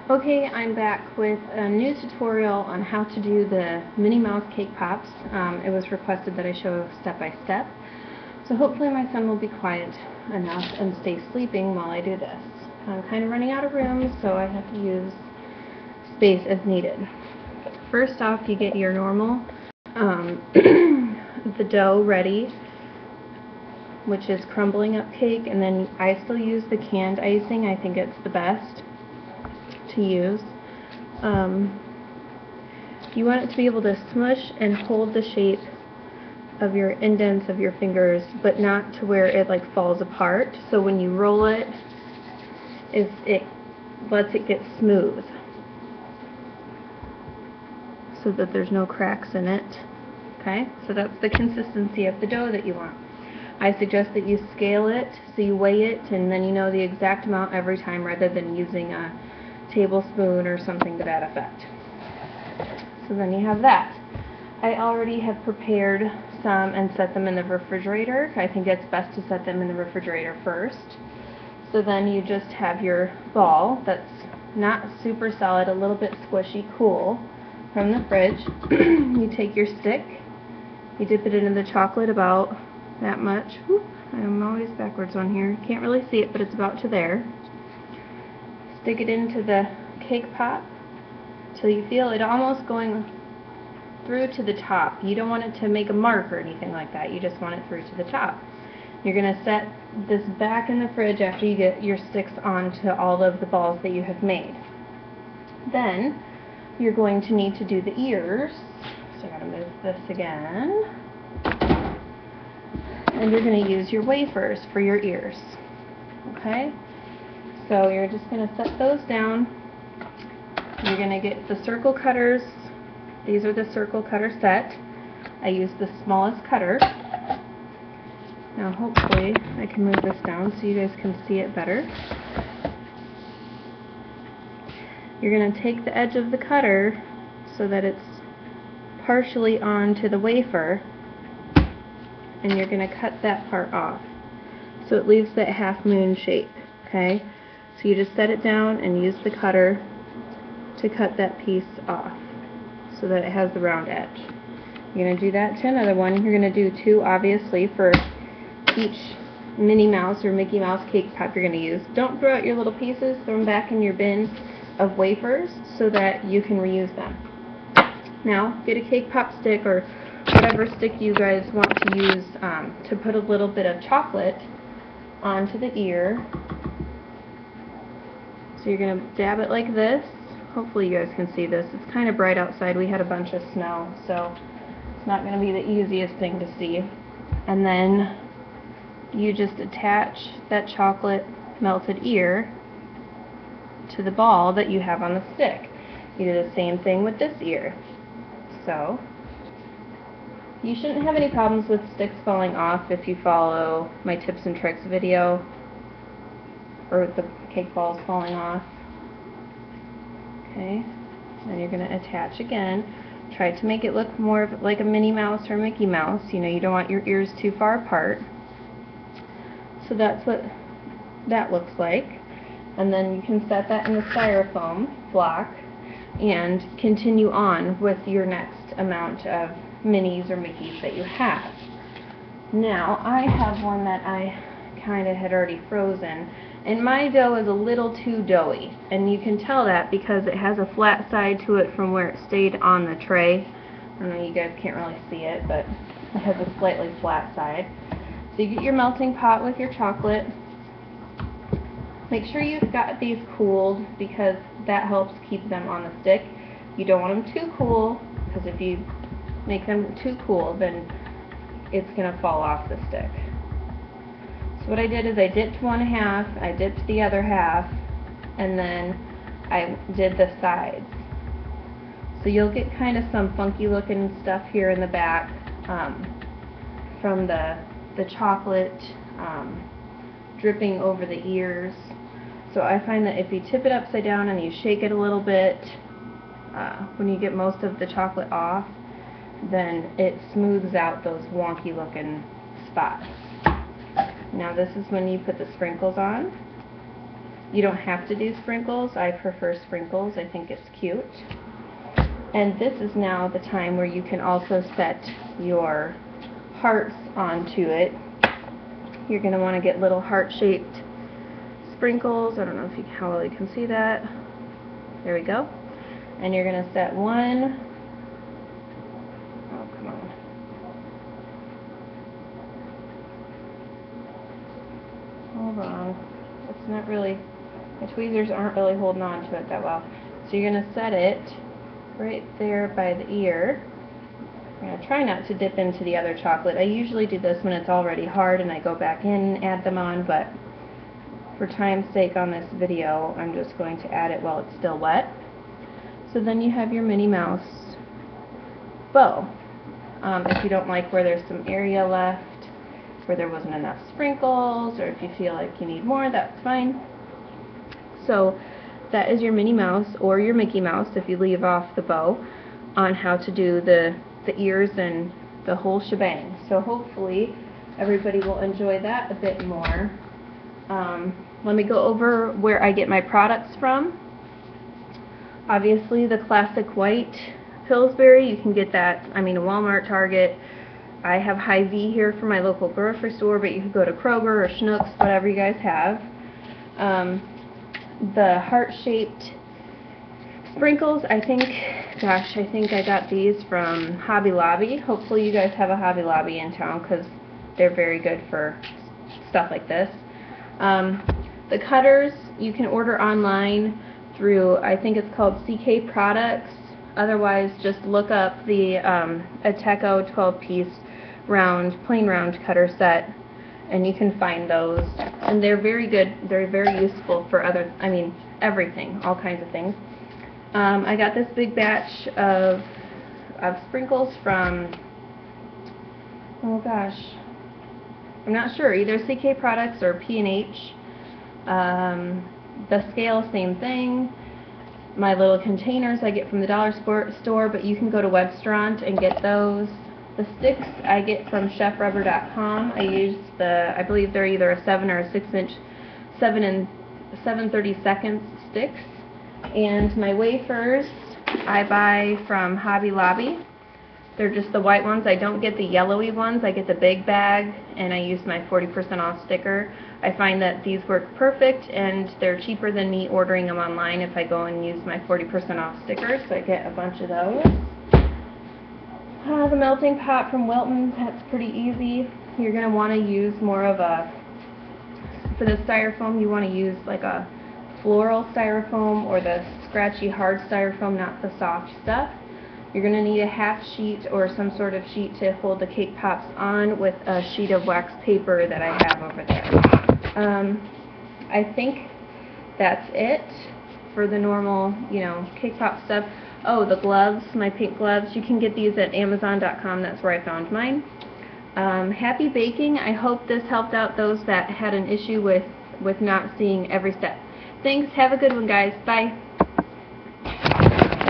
Okay, I'm back with a new tutorial on how to do the Minnie Mouse cake pops. It was requested that I show step by step, so hopefully my son will be quiet enough and stay sleeping while I do this. I'm kind of running out of room, so I have to use space as needed. First off, you get your normal the dough ready, which is crumbling up cake, and then I still use the canned icing. I think it's the best to use. You want it to be able to smush and hold the shape of your indents of your fingers, but not to where it like falls apart. So when you roll it, it lets it get smooth so that there's no cracks in it. Okay, so that's the consistency of the dough that you want. I suggest that you scale it, so you weigh it, and then you know the exact amount every time rather than using a tablespoon or something to that effect. So then you have that. I already have prepared some and set them in the refrigerator. I think it's best to set them in the refrigerator first. So then you just have your ball that's not super solid, a little bit squishy, cool from the fridge. You take your stick, you dip it into the chocolate about that much. Whoop, I'm always backwards on here. Can't really see it, but it's about to there. Stick it into the cake pop till you feel it almost going through to the top. You don't want it to make a mark or anything like that. You just want it through to the top. You're going to set this back in the fridge after you get your sticks onto all of the balls that you have made. Then you're going to need to do the ears. So I'm going to move this again. And you're going to use your wafers for your ears. Okay? So you're just going to set those down. You're going to get the circle cutters. These are the circle cutter set. I use the smallest cutter. Now hopefully I can move this down so you guys can see it better. You're going to take the edge of the cutter so that it's partially onto the wafer, and you're going to cut that part off so it leaves that half moon shape. Okay? So you just set it down and use the cutter to cut that piece off so that it has the round edge. You're going to do that to another one. You're going to do two, obviously, for each Minnie Mouse or Mickey Mouse cake pop you're going to use. Don't throw out your little pieces. Throw them back in your bin of wafers so that you can reuse them. Now, get a cake pop stick or whatever stick you guys want to use to put a little bit of chocolate onto the ear. So you're going to dab it like this. Hopefully you guys can see this. It's kind of bright outside. We had a bunch of snow, so it's not going to be the easiest thing to see. And then you just attach that chocolate melted ear to the ball that you have on the stick. You do the same thing with this ear. So you shouldn't have any problems with sticks falling off if you follow my tips and tricks video, or with the cake balls falling off. Okay, then you're going to attach again. Try to make it look more of like a Minnie Mouse or Mickey Mouse. You know, you don't want your ears too far apart. So that's what that looks like. And then you can set that in the styrofoam block and continue on with your next amount of Minnies or Mickeys that you have. Now, I have one that I kind of had already frozen, and my dough is a little too doughy, and you can tell that because it has a flat side to it from where it stayed on the tray. I know you guys can't really see it, but it has a slightly flat side. So you get your melting pot with your chocolate. Make sure you've got these cooled because that helps keep them on the stick. You don't want them too cool, because if you make them too cool, then it's going to fall off the stick. So what I did is I dipped one half, I dipped the other half, and then I did the sides. So you'll get kind of some funky looking stuff here in the back from the chocolate dripping over the ears. So I find that if you tip it upside down and you shake it a little bit, when you get most of the chocolate off, then it smooths out those wonky looking spots. Now this is when you put the sprinkles on. You don't have to do sprinkles. I prefer sprinkles. I think it's cute. And this is now the time where you can also set your hearts onto it. You're going to want to get little heart-shaped sprinkles. I don't know if how well you can see that. There we go. And you're going to set one. Oh, come on. Hold on. It's not really, my tweezers aren't really holding on to it that well. So you're going to set it right there by the ear. I'm going to try not to dip into the other chocolate. I usually do this when it's already hard and I go back in and add them on, but for time's sake on this video, I'm just going to add it while it's still wet. So then you have your Minnie Mouse bow. If you don't like where there's some area left, where there wasn't enough sprinkles, or if you feel like you need more, that's fine. So that is your Minnie Mouse or your Mickey Mouse if you leave off the bow on how to do the ears and the whole shebang. So hopefully everybody will enjoy that a bit more. Let me go over where I get my products from. Obviously the classic white Pillsbury, you can get that, Walmart, Target. I have Hy-Vee here for my local grocery store, but you could go to Kroger or Schnucks, whatever you guys have. The heart-shaped sprinkles, I think I got these from Hobby Lobby. Hopefully you guys have a Hobby Lobby in town because they're very good for stuff like this. The cutters you can order online through, I think it's called CK Products. Otherwise, just look up the Ateco 12-piece plain round cutter set, and you can find those. And they're very good. They're very useful for everything, all kinds of things. I got this big batch of sprinkles from, oh gosh, I'm not sure, either CK Products or P&H. The scale, same thing. My little containers I get from the dollar store, but you can go to Webstaurant and get those. The sticks I get from chefrubber.com. I use I believe they're either a 7 or a 6-inch 7 and 7/32 sticks. And my wafers I buy from Hobby Lobby. They're just the white ones. I don't get the yellowy ones. I get the big bag, and I use my 40% off sticker. I find that these work perfect, and they're cheaper than me ordering them online if I go and use my 40% off sticker, so I get a bunch of those. The melting pot from Wilton, that's pretty easy. You're going to want to use more of for the styrofoam, you want to use like a floral styrofoam or the scratchy hard styrofoam, not the soft stuff. You're going to need a half sheet or some sort of sheet to hold the cake pops on with a sheet of wax paper that I have over there. I think that's it for the normal, cake pop stuff. Oh, the gloves, my pink gloves, you can get these at Amazon.com. That's where I found mine. Happy baking. I hope this helped out those that had an issue with not seeing every step. Thanks. Have a good one, guys. Bye.